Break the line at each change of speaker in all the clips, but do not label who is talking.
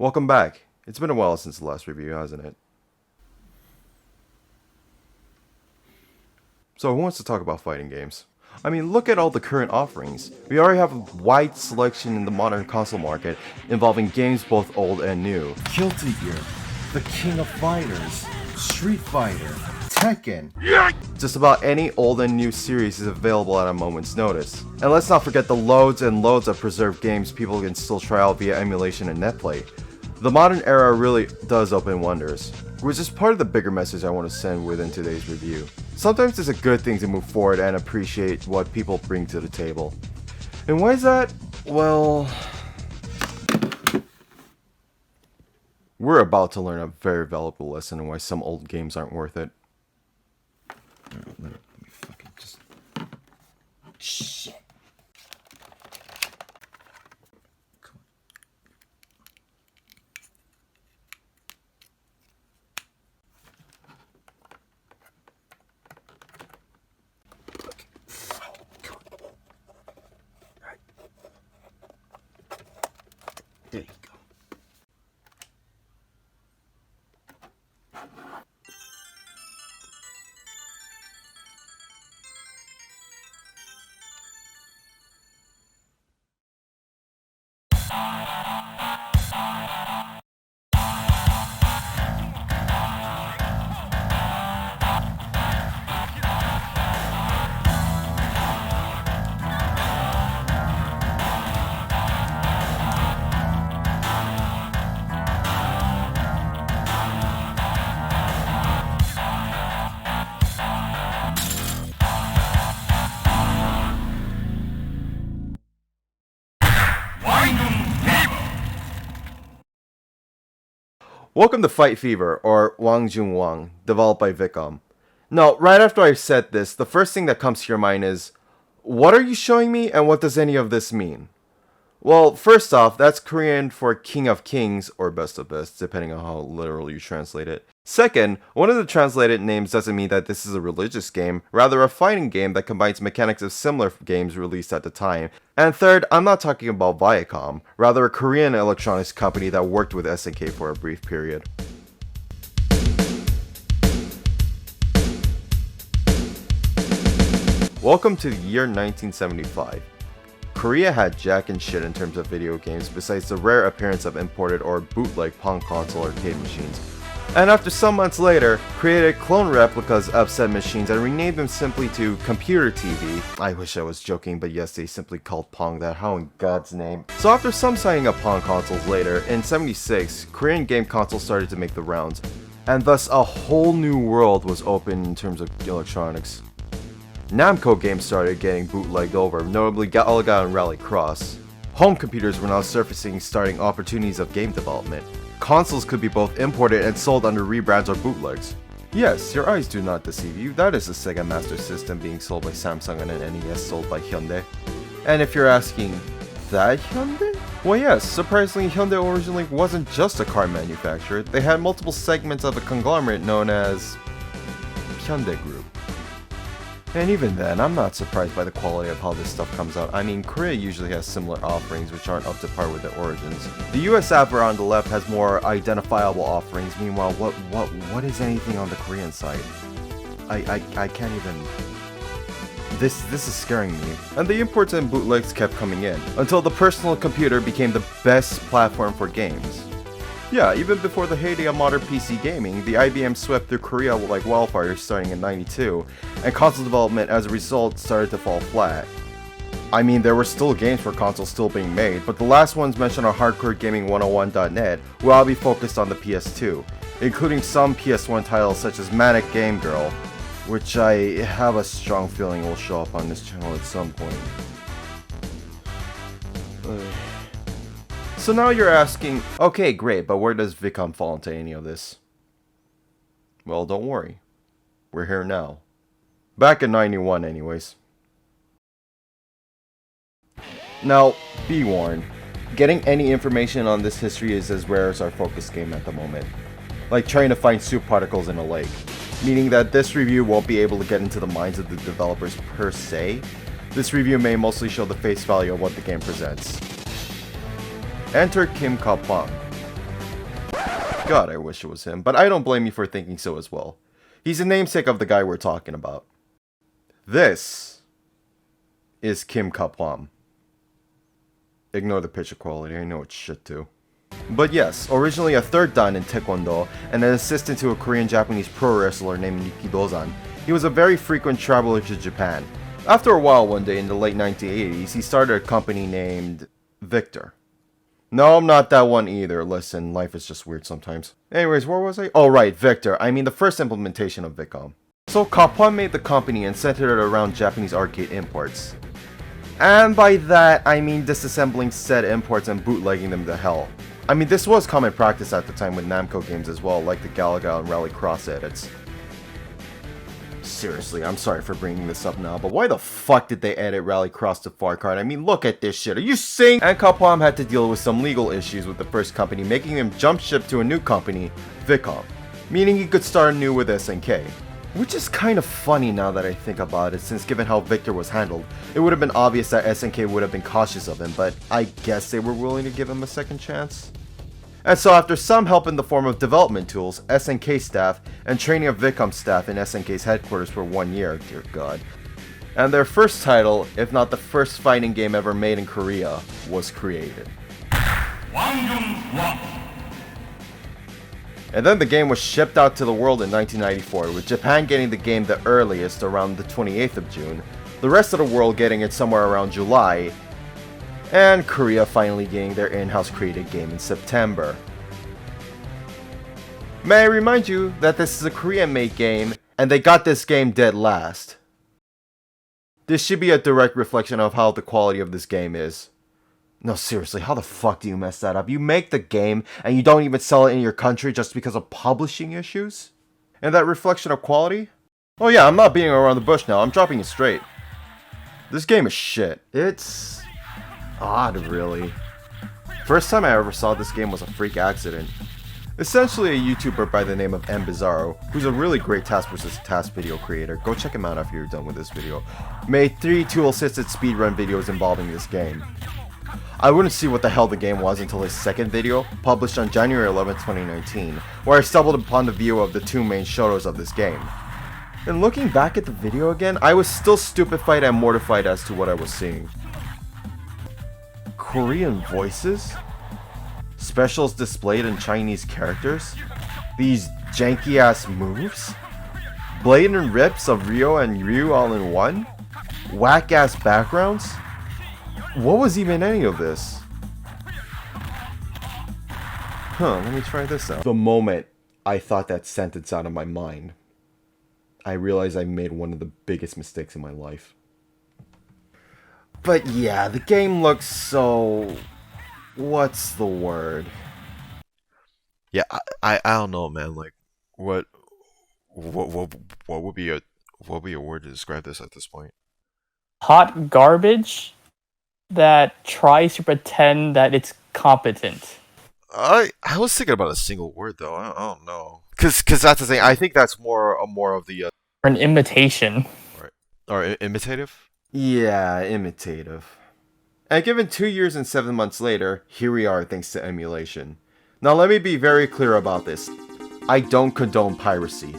Welcome back. It's been a while since the last review, hasn't it? So who wants to talk about fighting games? I mean, look at all the current offerings. We already have a wide selection in the modern console market involving games both old and new.
Guilty Gear, the King of Fighters, Street Fighter, Tekken.
Just about any old and new series is available at a moment's notice. And let's not forget the loads and loads of preserved games people can still try out via emulation and netplay. The modern era really does open wonders, which is part of the bigger message I want to send within today's review. Sometimes it's a good thing to move forward and appreciate what people bring to the table. And why is that? Well, we're about to learn a very valuable lesson on why some old games aren't worth it.
Let me fucking just... Shit. There you go.
Welcome to Fight Fever, or Wang Jun Wang, developed by Viccom. Now, right after I've said this, the first thing that comes to your mind is, what are you showing me and what does any of this mean? Well, first off, that's Korean for King of Kings, or Best of Best, depending on how literal you translate it. Second, one of the translated names doesn't mean that this is a religious game, rather a fighting game that combines mechanics of similar games released at the time. And third, I'm not talking about Viccom, rather a Korean electronics company that worked with SNK for a brief period. Welcome to the year 1975. Korea had jack and shit in terms of video games besides the rare appearance of imported or bootleg Pong console arcade machines. And after some months later, created clone replicas of said machines and renamed them simply to Computer TV. I wish I was joking, but yes, they simply called Pong that. How in God's name? So after some signing up Pong consoles later, in 76, Korean game consoles started to make the rounds, and thus a whole new world was open in terms of electronics. Namco games started getting bootlegged over, notably Galaga and Rallycross. Home computers were now surfacing, starting opportunities of game development. Consoles could be both imported and sold under rebrands or bootlegs. Yes, your eyes do not deceive you, that is the Sega Master System being sold by Samsung and an NES sold by Hyundai. And if you're asking, that Hyundai? Well yes, surprisingly Hyundai originally wasn't just a car manufacturer, they had multiple segments of a conglomerate known as Hyundai Group. And even then, I'm not surprised by the quality of how this stuff comes out. I mean, Korea usually has similar offerings which aren't up to par with their origins. The US advert on the left has more identifiable offerings, meanwhile, what is anything on the Korean side? I can't even... This is scaring me. And the imports and bootlegs kept coming in, until the personal computer became the best platform for games. Yeah, even before the heyday of modern PC gaming, the IBM swept through Korea like wildfire starting in '92, and console development as a result started to fall flat. I mean, there were still games for consoles still being made, but the last ones mentioned on hardcoregaming101.net will all be focused on the PS2, including some PS1 titles such as Manic Game Girl, which I have a strong feeling will show up on this channel at some point. So now you're asking, okay great, but where does Viccom fall into any of this? Well, don't worry. We're here now. Back in 91 anyways. Now, be warned. Getting any information on this history is as rare as our focus game at the moment. Like trying to find soup particles in a lake. Meaning that this review won't be able to get into the minds of the developers per se. This review may mostly show the face value of what the game presents. Enter Kim Ka-pang. God, I wish it was him, but I don't blame you for thinking so as well. He's the namesake of the guy we're talking about. This is Kim Kapwam. Ignore the picture quality, I know it's shit too. But yes, originally a third dan in Taekwondo and an assistant to a Korean-Japanese pro wrestler named Nikki Dozan, he was a very frequent traveler to Japan. After a while one day in the late 1980s, he started a company named Victor. No, I'm not that one either. Listen, life is just weird sometimes. Anyways, where was I? Oh right, Victor. I mean the first implementation of Viccom. So Kapwan made the company and centered it around Japanese arcade imports. And by that, I mean disassembling said imports and bootlegging them to hell. I mean, this was common practice at the time with Namco games as well, like the Galaga and Rally Cross edits. Seriously, I'm sorry for bringing this up now, but why the fuck did they edit Rally Cross to far card? I mean, look at this shit, are you seeing? And Kapwam had to deal with some legal issues with the first company, making him jump ship to a new company, Viccom, meaning he could start anew with SNK. Which is kind of funny now that I think about it, since given how Victor was handled, it would have been obvious that SNK would have been cautious of him, but I guess they were willing to give him a second chance. And so after some help in the form of development tools, SNK staff, and training of Viccom staff in SNK's headquarters for 1 year, dear god, and their first title, if not the first fighting game ever made in Korea, was created. And then the game was shipped out to the world in 1994, with Japan getting the game the earliest around the 28th of June, the rest of the world getting it somewhere around July, and Korea finally getting their in-house created game in September. May I remind you that this is a Korean-made game, and they got this game dead last. This should be a direct reflection of how the quality of this game is. No, seriously, how the fuck do you mess that up? You make the game, and you don't even sell it in your country just because of publishing issues? And that reflection of quality? Oh yeah, I'm not beating around the bush now, I'm dropping it straight. This game is shit. It's odd, really. First time I ever saw this game was a freak accident. Essentially a YouTuber by the name of M Bizarro, who's a really great task vs task video creator, go check him out after you're done with this video, made 3 tool-assisted speedrun videos involving this game. I wouldn't see what the hell the game was until his second video, published on January 11, 2019, where I stumbled upon the view of the 2 main shotos of this game. And looking back at the video again, I was still stupefied and mortified as to what I was seeing. Korean voices? Specials displayed in Chinese characters? These janky ass moves? Blatant rips of Ryo and Ryu all in one? Whack ass backgrounds? What was even any of this? Let me try this out. The moment I thought that sentence out of my mind, I realized I made one of the biggest mistakes in my life. But yeah, the game looks so... what's the word?
Yeah, I don't know, man. Like, what would be a word to describe this at this point?
Hot garbage that tries to pretend that it's competent.
I was thinking about a single word though. I don't know, cause that's the thing. I think that's more of the
Or an imitation.
right, or imitative.
Yeah, imitative. And given 2 years and 7 months later, here we are thanks to emulation. Now let me be very clear about this. I don't condone piracy.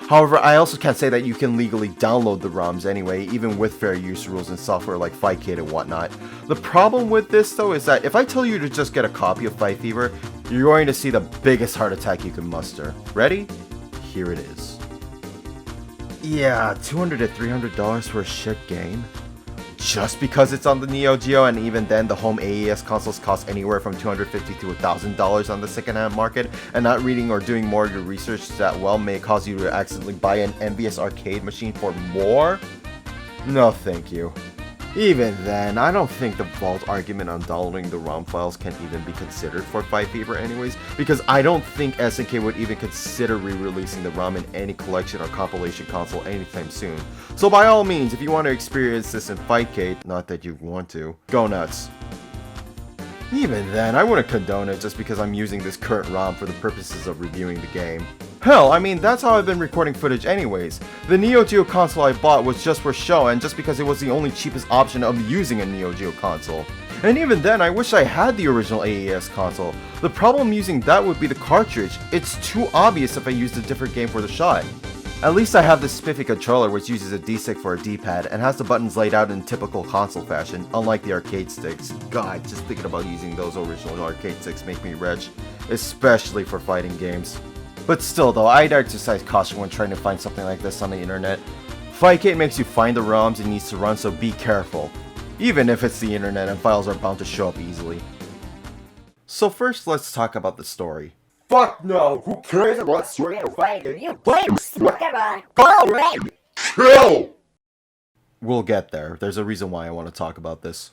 However, I also can't say that you can legally download the ROMs anyway, even with fair use rules and software like FightKit and whatnot. The problem with this though is that if I tell you to just get a copy of Fight Fever, you're going to see the biggest heart attack you can muster. Ready? Here it is. Yeah, $200 to $300 for a shit game? Just because it's on the Neo Geo, and even then the home AES consoles cost anywhere from $250 to $1,000 on the secondhand market, and not reading or doing more of your research that well may cause you to accidentally buy an envious arcade machine for more? No thank you. Even then, I don't think the vault argument on downloading the ROM files can even be considered for Fight Fever anyways, because I don't think SNK would even consider re-releasing the ROM in any collection or compilation console anytime soon. So by all means, if you want to experience this in FightKit, not that you want to, go nuts. Even then, I wouldn't condone it just because I'm using this current ROM for the purposes of reviewing the game. Hell, I mean, that's how I've been recording footage anyways. The Neo Geo console I bought was just for show and just because it was the only cheapest option of using a Neo Geo console. And even then, I wish I had the original AES console. The problem using that would be the cartridge. It's too obvious if I used a different game for the shot. At least I have this spiffy controller which uses a D-stick for a D-pad and has the buttons laid out in typical console fashion, unlike the arcade sticks. God, just thinking about using those original arcade sticks make me rich, especially for fighting games. But still though, I'd exercise caution when trying to find something like this on the internet. Fightcade makes you find the ROMs it needs to run, so be careful. Even if it's the internet and files are bound to show up easily. So first let's talk about the story.
Fuck no! Who cares about story or fighting? You games! Alright! Chill!
We'll get there. There's a reason why I want to talk about this.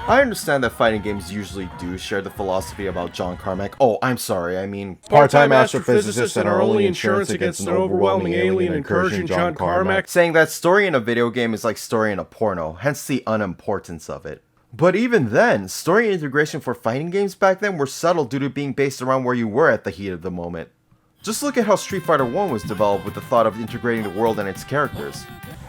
I understand that fighting games usually do share the philosophy about John Carmack. Oh, I'm sorry, I mean
part-time astrophysicist and our only insurance against an overwhelming alien incursion, John Carmack.
saying that story in a video game is like story in a porno, hence the unimportance of it. But even then, story integration for fighting games back then were subtle due to being based around where you were at the heat of the moment. Just look at how Street Fighter 1 was developed with the thought of integrating the world and its characters.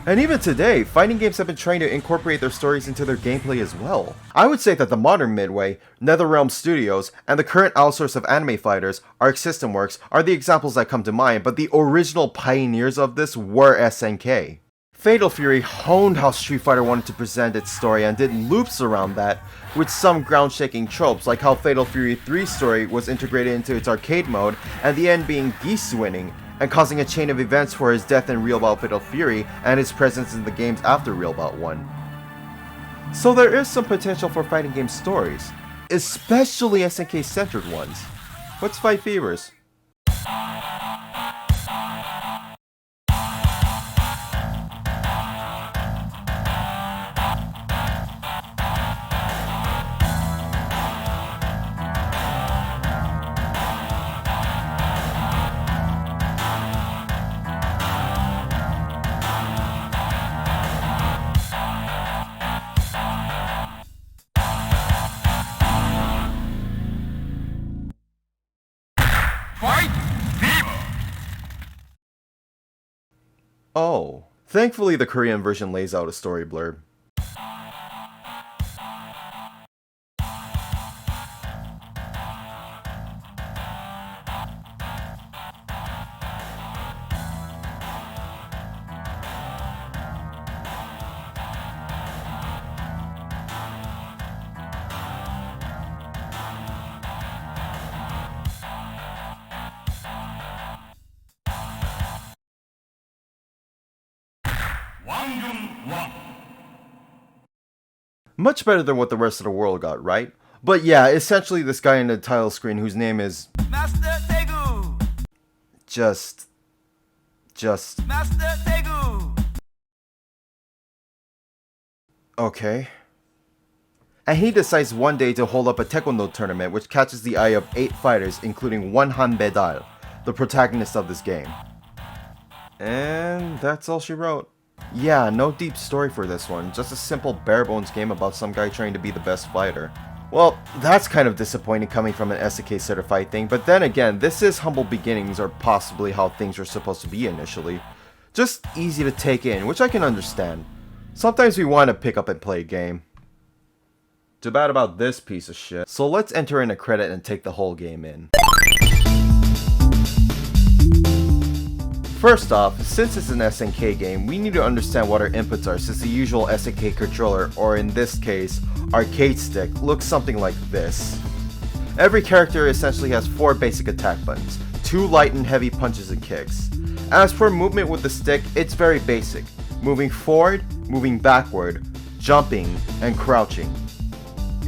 And even today, fighting games have been trying to incorporate their stories into their gameplay as well. I would say that the modern Midway, NetherRealm Studios, and the current outsource of anime fighters, Arc System Works, are the examples that come to mind, but the original pioneers of this were SNK. Fatal Fury honed how Street Fighter wanted to present its story and did loops around that, with some ground-shaking tropes, like how Fatal Fury 3's story was integrated into its arcade mode, and the end being Geese winning, and causing a chain of events for his death in Real Bout Fatal Fury and his presence in the games after Real Bout 1. So there is some potential for fighting game stories, especially SNK-centered ones. What's Fight Fevers? Oh, thankfully the Korean version lays out a story blurb. Much better than what the rest of the world got, right? But yeah, essentially this guy in the title screen whose name is Master Tegu. Just Master Tegu. Okay. And he decides one day to hold up a taekwondo tournament which catches the eye of 8 fighters, including one Han Bedal, the protagonist of this game. And that's all she wrote. Yeah, no deep story for this one, just a simple bare-bones game about some guy trying to be the best fighter. Well, that's kind of disappointing coming from an SNK certified thing, but then again, this is humble beginnings or possibly how things were supposed to be initially. Just easy to take in, which I can understand. Sometimes we want to pick up and play a game. Too bad about this piece of shit. So let's enter in a credit and take the whole game in. First off, since it's an SNK game, we need to understand what our inputs are since the usual SNK controller, or in this case, arcade stick, looks something like this. Every character essentially has 4 basic attack buttons, 2 light and heavy punches and kicks. As for movement with the stick, it's very basic. Moving forward, moving backward, jumping, and crouching.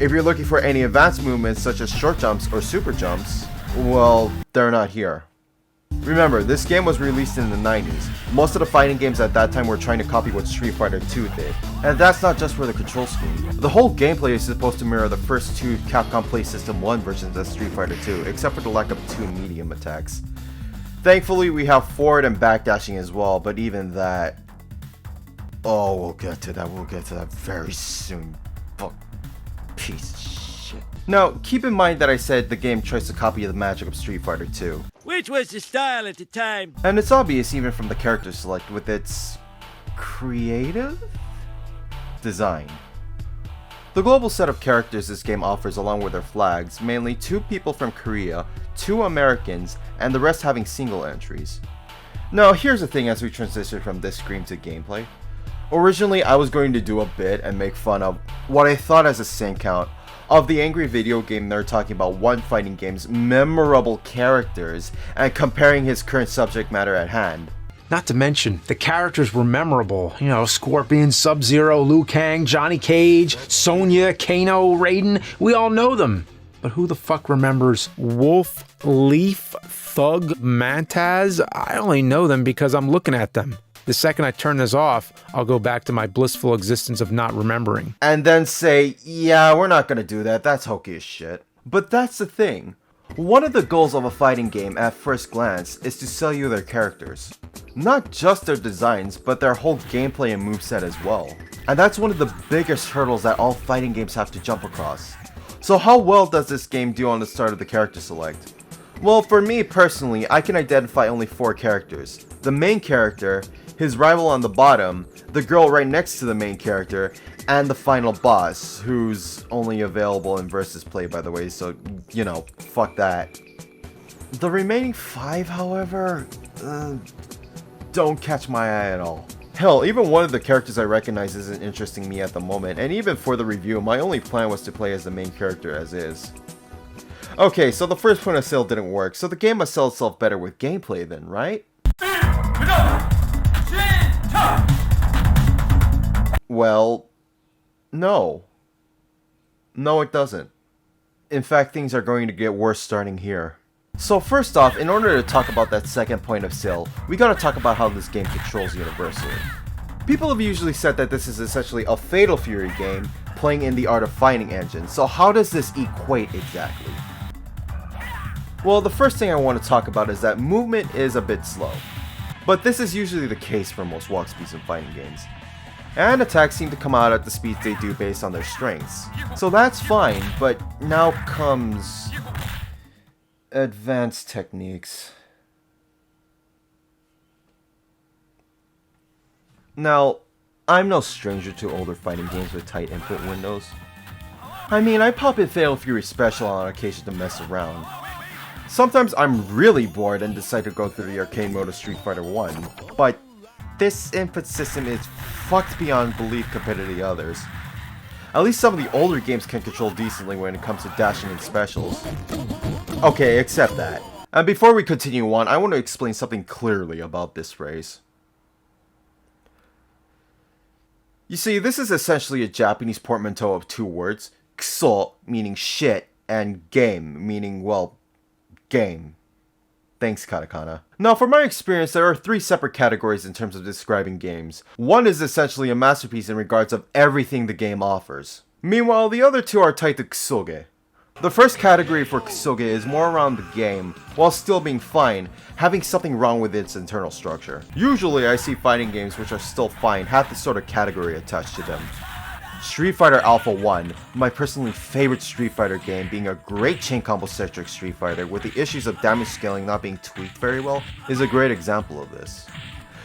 If you're looking for any advanced movements such as short jumps or super jumps, well, they're not here. Remember, this game was released in the 90s. Most of the fighting games at that time were trying to copy what Street Fighter 2 did. And that's not just for the control scheme. The whole gameplay is supposed to mirror the first 2 Capcom PlayStation 1 versions of Street Fighter 2, except for the lack of 2 medium attacks. Thankfully, we have forward and backdashing as well, but even that... Oh, we'll get to that very soon. Fuck. Piece of shit. Now, keep in mind that I said the game tries to copy the magic of Street Fighter 2.
which was the style at the time.
And it's obvious even from the character select with its creative design. The global set of characters this game offers along with their flags, mainly 2 people from Korea, 2 Americans, and the rest having single entries. Now here's the thing as we transition from this screen to gameplay. Originally I was going to do a bit and make fun of what I thought as a sin count of the angry video game nerd talking about one fighting game's memorable characters and comparing his current subject matter at hand.
Not to mention, the characters were memorable. You know, Scorpion, Sub-Zero, Liu Kang, Johnny Cage, Sonya, Kano, Raiden. We all know them. But who the fuck remembers Wolf, Leaf, Thug, Mantaz? I only know them because I'm looking at them. The second I turn this off, I'll go back to my blissful existence of not remembering.
And then say, yeah, we're not gonna do that, that's hokey as shit. But that's the thing. One of the goals of a fighting game at first glance is to sell you their characters. Not just their designs, but their whole gameplay and moveset as well. And that's one of the biggest hurdles that all fighting games have to jump across. So how well does this game do on the start of the character select? Well, for me personally, I can identify only 4 characters. The main character, his rival on the bottom, the girl right next to the main character, and the final boss, who's only available in versus play by the way, so, you know, fuck that. The remaining 5, however, don't catch my eye at all. Hell, even one of the characters I recognize isn't interesting me at the moment, and even for the review, my only plan was to play as the main character as is. Okay, so the first point of sale didn't work, so the game must sell itself better with gameplay then, right? Well, no. No, it doesn't. In fact, things are going to get worse starting here. So first off, in order to talk about that second point of sale, we gotta talk about how this game controls universally. People have usually said that this is essentially a Fatal Fury game playing in the Art of Fighting engine, so how does this equate exactly? Well, the first thing I want to talk about is that movement is a bit slow. But this is usually the case for most walk speeds in fighting games. And attacks seem to come out at the speeds they do based on their strengths. So that's fine, but now comes advanced techniques. Now, I'm no stranger to older fighting games with tight input windows. I mean, I pop in Fatal Fury Special on occasion to mess around. Sometimes I'm really bored and decide to go through the arcade mode of Street Fighter 1, but this input system is fucked beyond belief compared to the others. At least some of the older games can control decently when it comes to dashing and specials. Okay, except that. And before we continue on, I want to explain something clearly about this phrase. You see, this is essentially a Japanese portmanteau of 2 words, kuso, meaning shit, and game, meaning, well, game. Thanks, katakana. Now, from my experience, there are 3 separate categories in terms of describing games. One is essentially a masterpiece in regards of everything the game offers. Meanwhile, the other 2 are tied to kusoge. The first category for kusoge is more around the game, while still being fine, having something wrong with its internal structure. Usually, I see fighting games which are still fine have this sort of category attached to them. Street Fighter Alpha 1, my personally favorite Street Fighter game, being a great chain combo-centric Street Fighter with the issues of damage scaling not being tweaked very well, is a great example of this.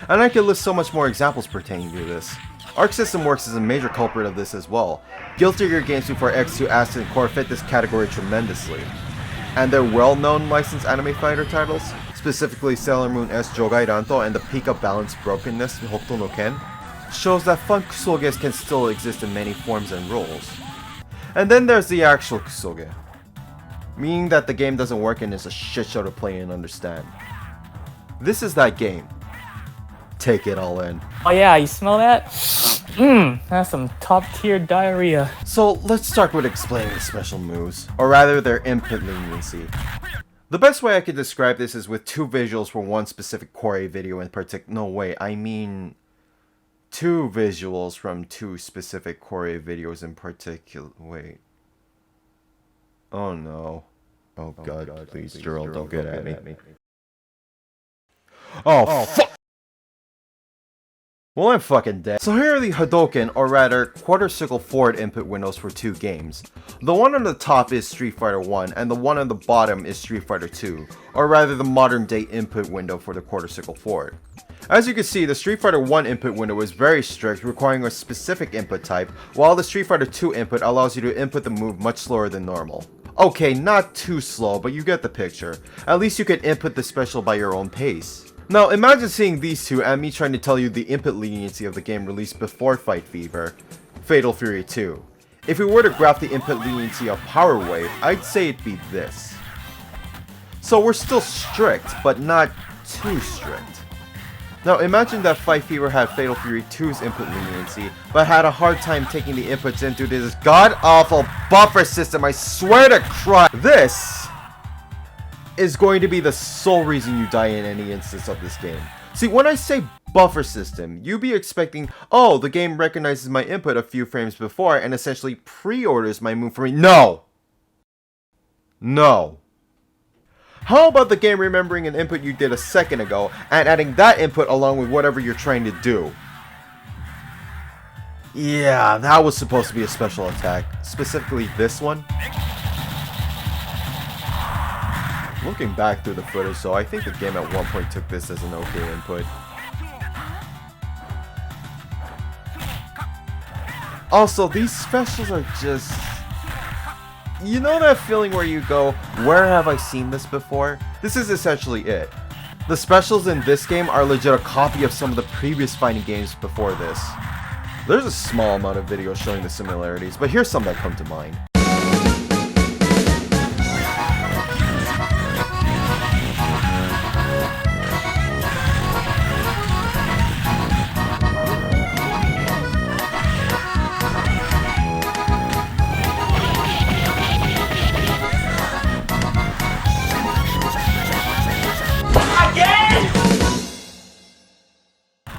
And I could list so much more examples pertaining to this. Arc System Works is a major culprit of this as well. Guilty Gear Games before X2 Aston Core fit this category tremendously. And their well-known licensed anime fighter titles, specifically Sailor Moon S Jogai Ranto and the peak of balance brokenness Hokuto no Ken, shows that fun kusoges can still exist in many forms and roles. And then there's the actual kusoge, meaning that the game doesn't work and is a shit show to play and understand. This is that game. Take it all in.
Oh yeah, you smell that? Mmm, that's some top tier diarrhea.
So let's start with explaining the special moves, or rather their input leniency. The best way I could describe this is with 2 visuals for one specific Core video in particular. No wait, I mean 2 visuals from 2 specific Core videos in particular. Wait. Oh no. Oh god, please, Gerald, don't get at me. Oh fuck! Well, I'm fucking dead. So here are the Hadoken, or rather, quarter circle forward input windows for two games. The one on the top is Street Fighter 1, and the one on the bottom is Street Fighter 2, or rather the modern day input window for the quarter circle forward. As you can see, the Street Fighter 1 input window is very strict, requiring a specific input type, while the Street Fighter 2 input allows you to input the move much slower than normal. Okay, not too slow, but you get the picture. At least you can input the special by your own pace. Now, imagine seeing these two and me trying to tell you the input leniency of the game released before Fight Fever, Fatal Fury 2. If we were to graph the input leniency of Power Wave, I'd say it'd be this. So we're still strict, but not too strict. Now imagine that Fight Fever had Fatal Fury 2's input leniency, but had a hard time taking the inputs into this god-awful buffer system, I swear to Christ! This is going to be the sole reason you die in any instance of this game. See, when I say buffer system, you be expecting, oh, the game recognizes my input a few frames before and essentially pre-orders my move for me. No! No. How about the game remembering an input you did a second ago and adding that input along with whatever you're trying to do? Yeah, that was supposed to be a special attack. Specifically this one. Looking back through the footage, so I think the game at one point took this as an okay input. Also, these specials are just... You know that feeling where you go, where have I seen this before? This is essentially it. The specials in this game are legit a copy of some of the previous fighting games before this. There's a small amount of videos showing the similarities, but here's some that come to mind.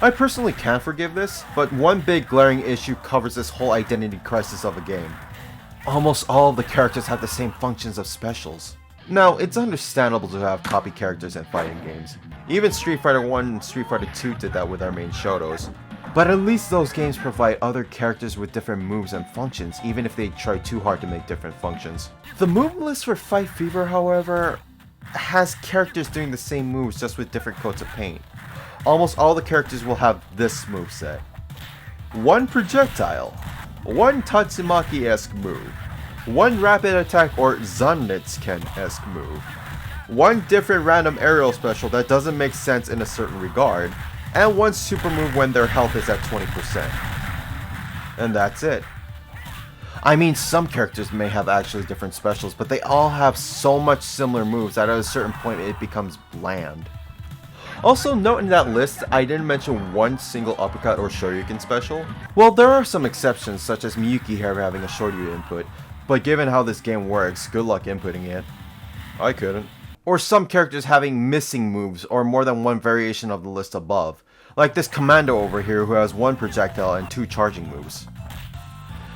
I personally can't forgive this, but one big glaring issue covers this whole identity crisis of a game. Almost all of the characters have the same functions of specials. Now, it's understandable to have copy characters in fighting games. Even Street Fighter 1 and Street Fighter 2 did that with our main Shotos. But at least those games provide other characters with different moves and functions, even if they try too hard to make different functions. The move list for Fight Fever, however, has characters doing the same moves just with different coats of paint. Almost all the characters will have this moveset. One projectile, one Tatsumaki-esque move, one rapid attack or Zanitsuken-esque move, one different random aerial special that doesn't make sense in a certain regard, and one super move when their health is at 20%. And that's it. I mean, some characters may have actually different specials, but they all have so much similar moves that at a certain point it becomes bland. Also, note in that list, I didn't mention one single uppercut or shoryuken special. Well, there are some exceptions, such as Miyuki here having a shoryu input, but given how this game works, good luck inputting it. I couldn't. Or some characters having missing moves, or more than one variation of the list above, like this commando over here who has one projectile and two charging moves.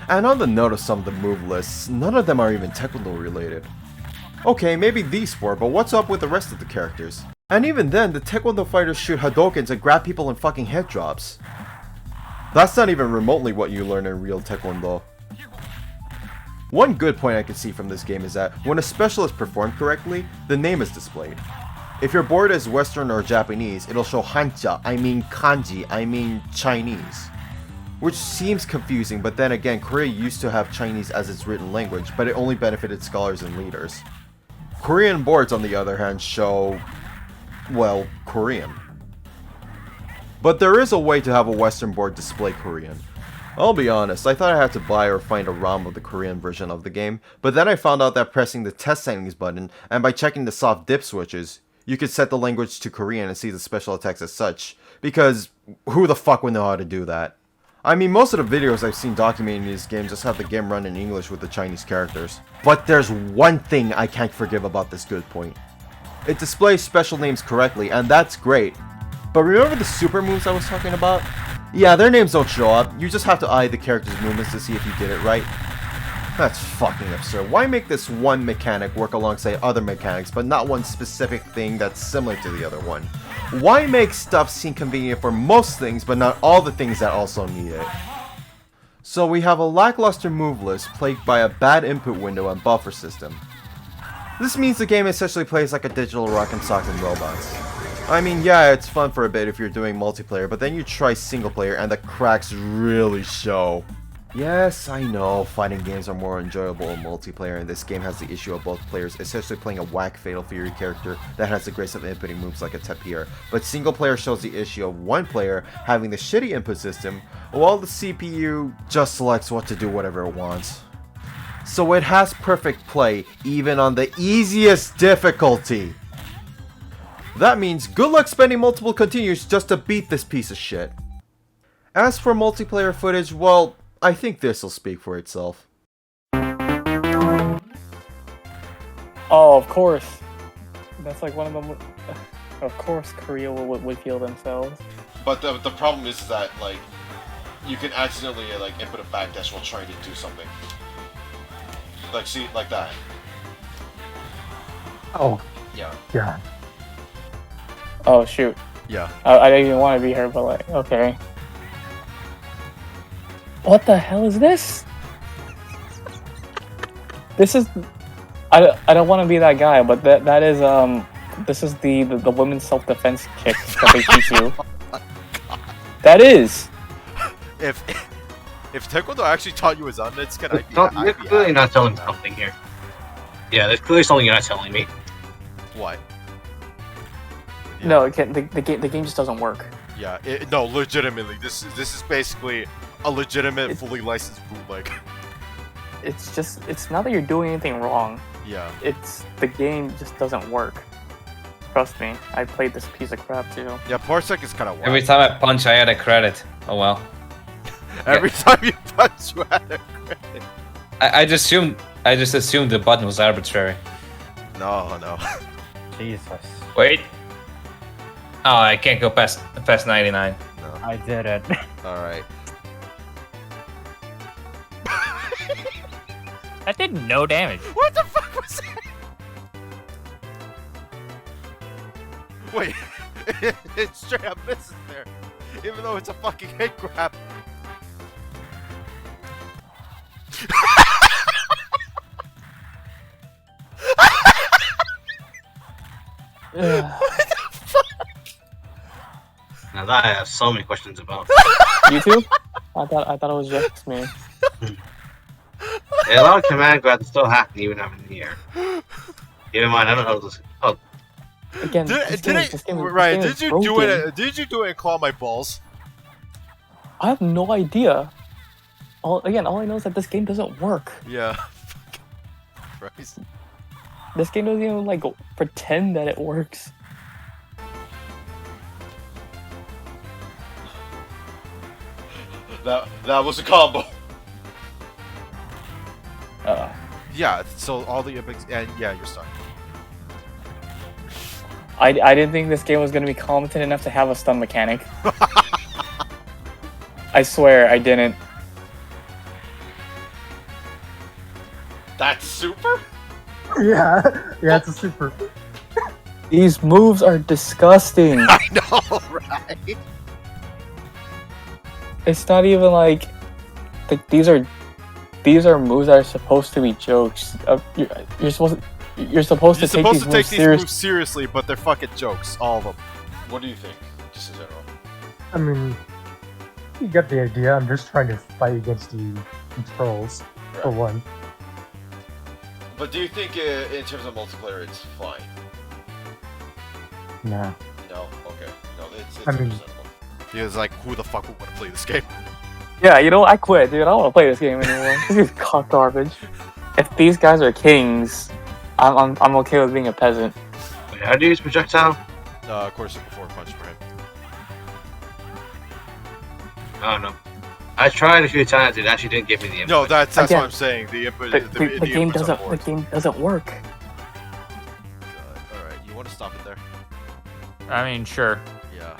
And on the note of some of the move lists, none of them are even Taekwondo related. Okay, maybe these four, but what's up with the rest of the characters? And even then, the Taekwondo fighters shoot Hadokens and grab people in fucking head drops. That's not even remotely what you learn in real Taekwondo. One good point I can see from this game is that when a special is performed correctly, the name is displayed. If your board is Western or Japanese, it'll show Hanja, I mean Kanji, I mean Chinese. Which seems confusing, but then again, Korea used to have Chinese as its written language, but it only benefited scholars and leaders. Korean boards, on the other hand, show, well, Korean. But there is a way to have a Western board display Korean. I'll be honest, I thought I had to buy or find a ROM of the Korean version of the game, but then I found out that pressing the test settings button and by checking the soft dip switches, you could set the language to Korean and see the special attacks as such, because who the fuck would know how to do that? I mean, most of the videos I've seen documenting these games just have the game run in English with the Chinese characters. But there's one thing I can't forgive about this good point. It displays special names correctly, and that's great. But remember the super moves I was talking about? Yeah, their names don't show up, you just have to eye the character's movements to see if you did it right. That's fucking absurd. Why make this one mechanic work alongside other mechanics, but not one specific thing that's similar to the other one? Why make stuff seem convenient for most things, but not all the things that also need it? So we have a lackluster move list plagued by a bad input window and buffer system. This means the game essentially plays like a digital rock and sock robots. I mean, yeah, it's fun for a bit if you're doing multiplayer, but then you try single player and the cracks really show. Yes, I know, fighting games are more enjoyable in multiplayer, and this game has the issue of both players essentially playing a whack Fatal Fury character that has the grace of inputting moves like a tapir, but single player shows the issue of one player having the shitty input system, while the CPU just selects what to do whatever it wants. So it has perfect play, even on the easiest difficulty. That means good luck spending multiple continues just to beat this piece of shit. As for multiplayer footage, well, I think this'll speak for itself.
Oh, of course. That's like one of them. Of course, Korea would feel themselves.
But the problem is that, like, you can accidentally, like, input a backdash while trying to do something. Like, see, like that.
Oh,
Yeah.
God.
Oh, shoot.
Yeah.
I didn't even want to be here, but like, okay. What the hell is this? This is... I don't want to be that guy, but that is, this is the women's self-defense kick that they teach you. That is!
If Taekwondo actually taught you his units, can I be
You're clearly not telling me something here. Yeah, there's clearly something you're not telling me.
What?
No, the game just doesn't work.
Yeah, no, legitimately, this is basically a legitimate, fully licensed bootleg.
It's not that you're doing anything wrong.
Yeah.
It's the game just doesn't work. Trust me, I played this piece of crap too.
Yeah, Parsec is kind of wild.
Every time I punch, I add a credit. Oh well.
Every time you punch, you add a credit.
I just assumed the button was arbitrary.
No.
Jesus.
Wait. Oh, I can't go past 99.
No.
I did it.
Alright.
That did no damage.
What the fuck was that? Wait, it straight up misses there. Even though it's a fucking hit grab. What the fuck?
Now that I have so many questions about.
You too? I thought it was just me.
Yeah, a lot of command grabs still happen even I'm in the air. Keep in mind, I don't know this. Oh,
Again,
Did you do it? Did you do it and claw my balls?
I have no idea. All I know is that this game doesn't work.
Yeah. Christ.
This game doesn't even like pretend that it works.
That was a combo.
Yeah, so all the epics, and yeah, you're stuck.
I didn't think this game was going to be competent enough to have a stun mechanic. I swear, I didn't.
That's super?
Yeah, it's a super.
These moves are disgusting.
I know, right?
It's not even like these are moves that are supposed to be jokes. You're supposed to take these moves
seriously, but they're fucking jokes, all of them. What do you think, just in general?
I mean, you get the idea. I'm just trying to fight against you trolls, for one.
But do you think, in terms of multiplayer, it's fine?
Nah.
No? Okay. No, it's
I mean,
understandable. Because, like, who the fuck would want to play this game?
Yeah, you know, I quit, dude. I don't want to play this game anymore. This is cock garbage. If these guys are kings, I'm okay with being a peasant.
Wait, how do you use projectile?
Of course, before punch for him.
I don't know. I tried a few times. It actually didn't give me the input.
No, that's
Again,
what I'm saying. The input,
the game doesn't work.
Alright, you want to stop it there?
I mean, sure.
Yeah.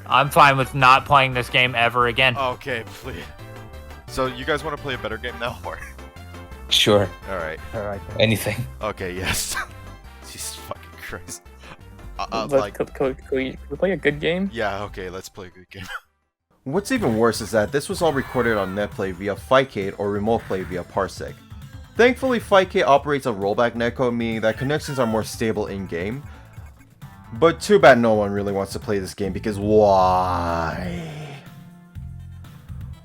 I'm fine with not playing this game ever again.
Okay, please. So, you guys want to play a better game now, or?
Sure.
Alright.
Alright.
Anything.
Okay, yes. Jesus fucking Christ. like,
could we play a good game?
yeah, okay, let's play a good game.
What's even worse is that this was all recorded on netplay via Fightcade or remote play via Parsec. Thankfully, Fightcade operates a rollback netcode, meaning that connections are more stable in-game. But too bad no one really wants to play this game, because why?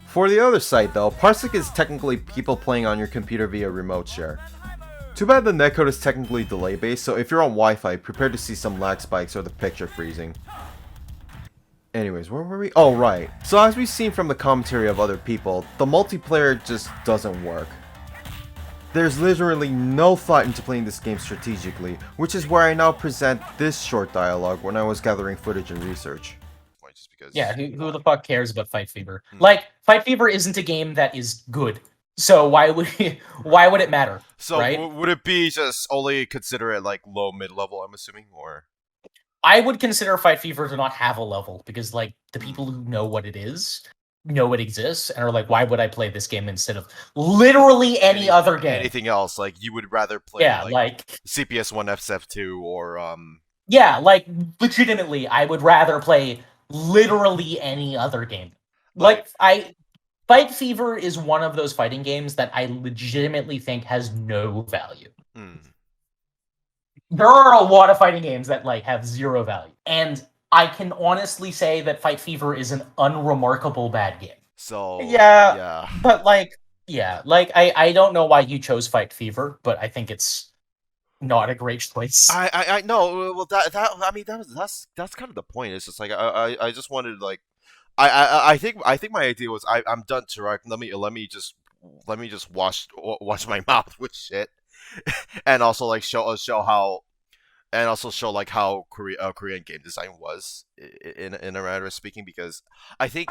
For the other side though, Parsec is technically people playing on your computer via remote share. Too bad the netcode is technically delay based, so if you're on Wi-Fi, prepare to see some lag spikes or the picture freezing. Anyways, where were we? Oh, right. So as we've seen from the commentary of other people, the multiplayer just doesn't work. There's literally no thought into playing this game strategically, which is where I now present this short dialogue when I was gathering footage and research.
Just because,
yeah, who the fuck cares about Fight Fever? Like, Fight Fever isn't a game that is good. So why would it matter?
So
right?
Would it be just only consider it like low mid-level, I'm assuming, or?
I would consider Fight Fever to not have a level, because like the people who know what it is know it exists and are like, why would I play this game instead of literally any other game?
Anything else? Like you would rather play like CPS 1 FSF2 or
Yeah, like legitimately, I would rather play literally any other game. Like Fight Fever is one of those fighting games that I legitimately think has no value. There are a lot of fighting games that like have zero value, and I can honestly say that Fight Fever is an unremarkable bad game.
So
yeah, but like I don't know why you chose Fight Fever, but I think it's not a great choice.
I know. Well, that's kind of the point. It's just like I just wanted like I think my idea was I'm done to write. Let me just wash my mouth with shit, and also like show how. And also show like how Korean game design was in a manner of speaking, because I think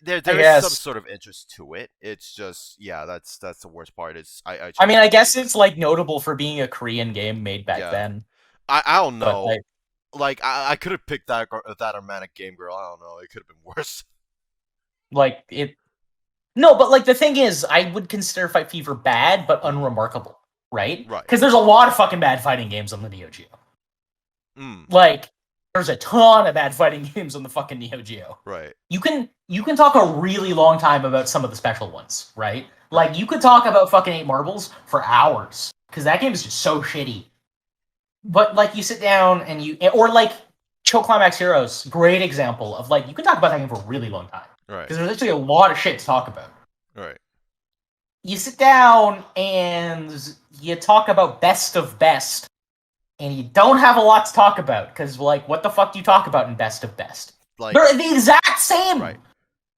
there is some sort of interest to it. It's just that's the worst part. Is
I guess it's like notable for being a Korean game made back then.
I don't know. Like I could have picked that romantic game girl. I don't know. It could have been worse.
Like it. No, but like the thing is, I would consider Fight Fever bad but unremarkable, right?
Right.
Because there's a lot of fucking bad fighting games on the Neo Geo. Like, there's a ton of bad fighting games on the fucking Neo Geo.
Right.
You can talk a really long time about some of the special ones, right? Like, you could talk about fucking 8 Marbles for hours, because that game is just so shitty. But, like, you sit down and or, like, Cho Climax Heroes, great example of, like, you can talk about that game for a really long time.
Right.
Because there's actually a lot of shit to talk about.
Right.
You sit down and you talk about best of best, and you don't have a lot to talk about, because, like, what the fuck do you talk about in Best of Best? Like, they're the exact same!
Right.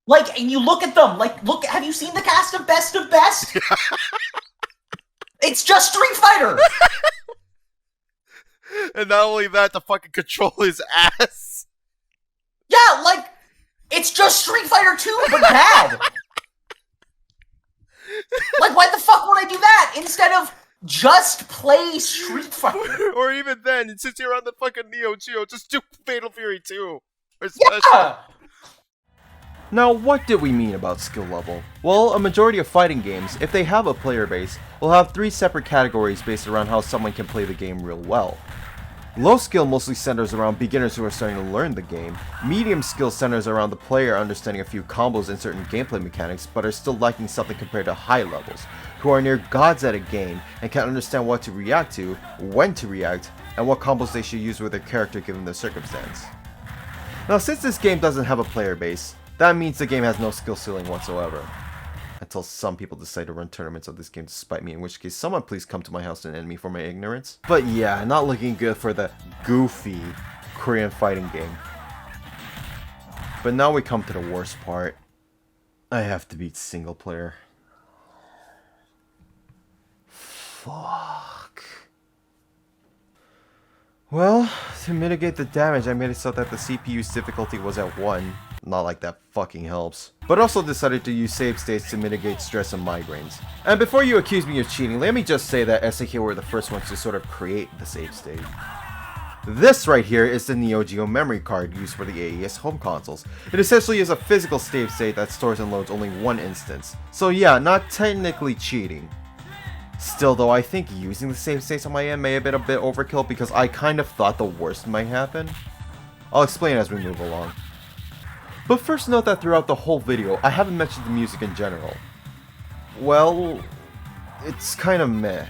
Like, and you look at them, like, have you seen the cast of Best of Best? It's just Street Fighter!
And not only that, the fucking control is ass!
Yeah, like, it's just Street Fighter 2, but bad! Like, why the fuck would I do that, instead of just play Street Fighter?
Or even then, since you're on the fucking Neo Geo, just do Fatal Fury 2.
Yeah!
Now, what did we mean about skill level? Well, a majority of fighting games, if they have a player base, will have 3 separate categories based around how someone can play the game real well. Low skill mostly centers around beginners who are starting to learn the game. Medium skill centers around the player understanding a few combos and certain gameplay mechanics, but are still lacking something compared to high levels, who are near gods at a game and can understand what to react to, when to react, and what combos they should use with their character given the circumstance. Now, since this game doesn't have a player base, that means the game has no skill ceiling whatsoever. Until some people decide to run tournaments of this game to spite me, in which case someone please come to my house and end me for my ignorance. But yeah, not looking good for the goofy Korean fighting game. But now we come to the worst part. I have to beat single player. Fuck. Well, to mitigate the damage, I made it so that the CPU's difficulty was at 1. Not like that fucking helps. But also decided to use save states to mitigate stress and migraines. And before you accuse me of cheating, let me just say that SAK were the first ones to sort of create the save state. This right here is the Neo Geo memory card used for the AES home consoles. It essentially is a physical save state that stores and loads only one instance. So yeah, not technically cheating. Still though, I think using the save states on my end may have been a bit overkill because I kind of thought the worst might happen. I'll explain as we move along. But first note that throughout the whole video, I haven't mentioned the music in general. Well, it's kind of meh.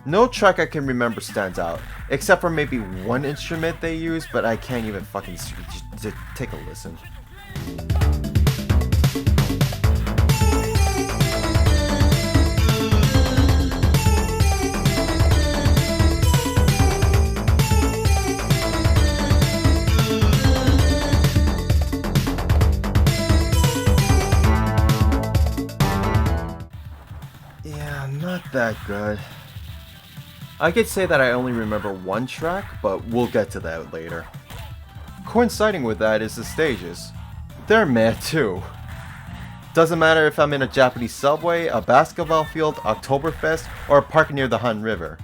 No track I can remember stands out, except for maybe one instrument they use, but I can't even fucking take a listen. Yeah, not that good. I could say that I only remember one track, but we'll get to that later. Coinciding with that is the stages. They're meh too. Doesn't matter if I'm in a Japanese subway, a basketball field, Oktoberfest, or a park near the Han River.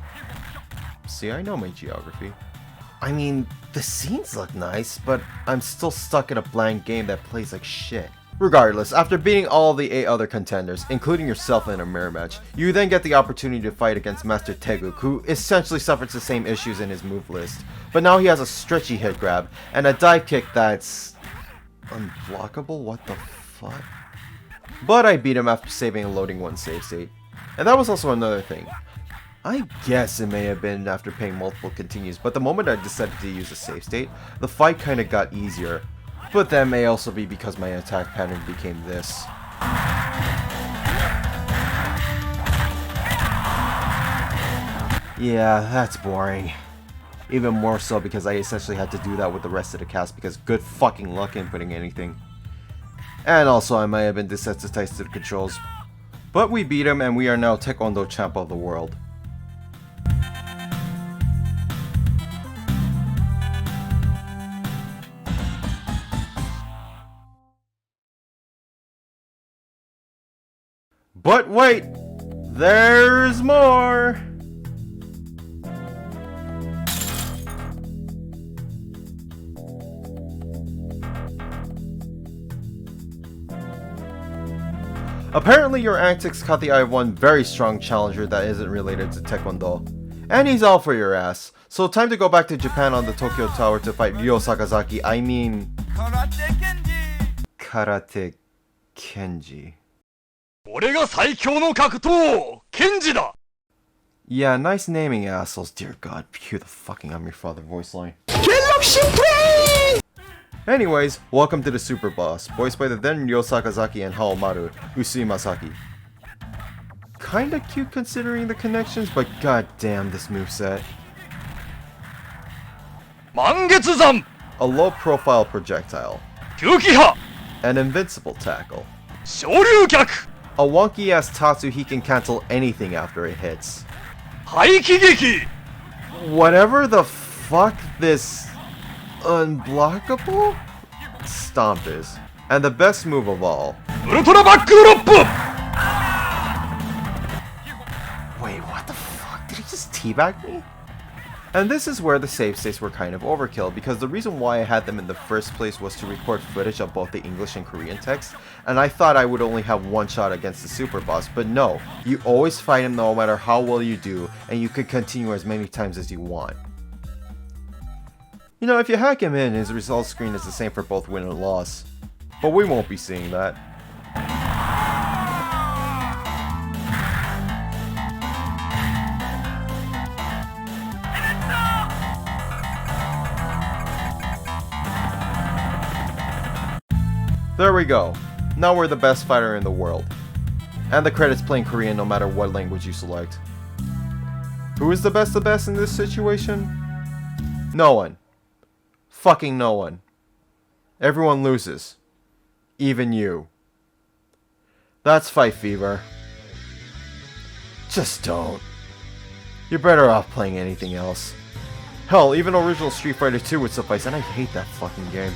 See, I know my geography. I mean, the scenes look nice, but I'm still stuck in a blank game that plays like shit. Regardless, after beating all the 8 other contenders, including yourself in a mirror match, you then get the opportunity to fight against Master Teguk, who essentially suffers the same issues in his move list. But now he has a stretchy hit grab, and a dive kick that's... unblockable? What the fuck? But I beat him after saving and loading one save state. And that was also another thing. I guess it may have been after paying multiple continues, but the moment I decided to use a save state, the fight kinda got easier. But that may also be because my attack pattern became this. Yeah, that's boring. Even more so because I essentially had to do that with the rest of the cast because good fucking luck inputting anything. And also I might have been desensitized to the controls. But we beat him and we are now Taekwondo champ of the world. But wait! There's more! Apparently your antics caught the eye of one very strong challenger that isn't related to Taekwondo. And he's all for your ass. So time to go back to Japan on the Tokyo Tower to fight Ryo Sakazaki, I mean... Karate Kenji. Yeah, nice naming, assholes. Dear God, cue the fucking I'm your father voice line. Anyways, welcome to the Super Boss, voiced by the then Ryo Sakazaki and Haomaru, Usui Masaki. Kinda cute considering the connections, but god damn this moveset. A low profile projectile. An invincible tackle. A wonky ass Tatsu he can cancel anything after it hits. Whatever the fuck this unblockable stomp is. And the best move of all. Wait, what the fuck? Did he just teabag me? And this is where the save states were kind of overkill, because the reason why I had them in the first place was to record footage of both the English and Korean text, and I thought I would only have one shot against the Super Boss, but no, you always fight him no matter how well you do, and you could continue as many times as you want. You know, if you hack him in, his results screen is the same for both win and loss, but we won't be seeing that. There we go. Now we're the best fighter in the world. And the credits play in Korean no matter what language you select. Who is the best of best in this situation? No one. Fucking no one. Everyone loses. Even you. That's fight fever. Just don't. You're better off playing anything else. Hell, even original Street Fighter 2 would suffice, and I hate that fucking game.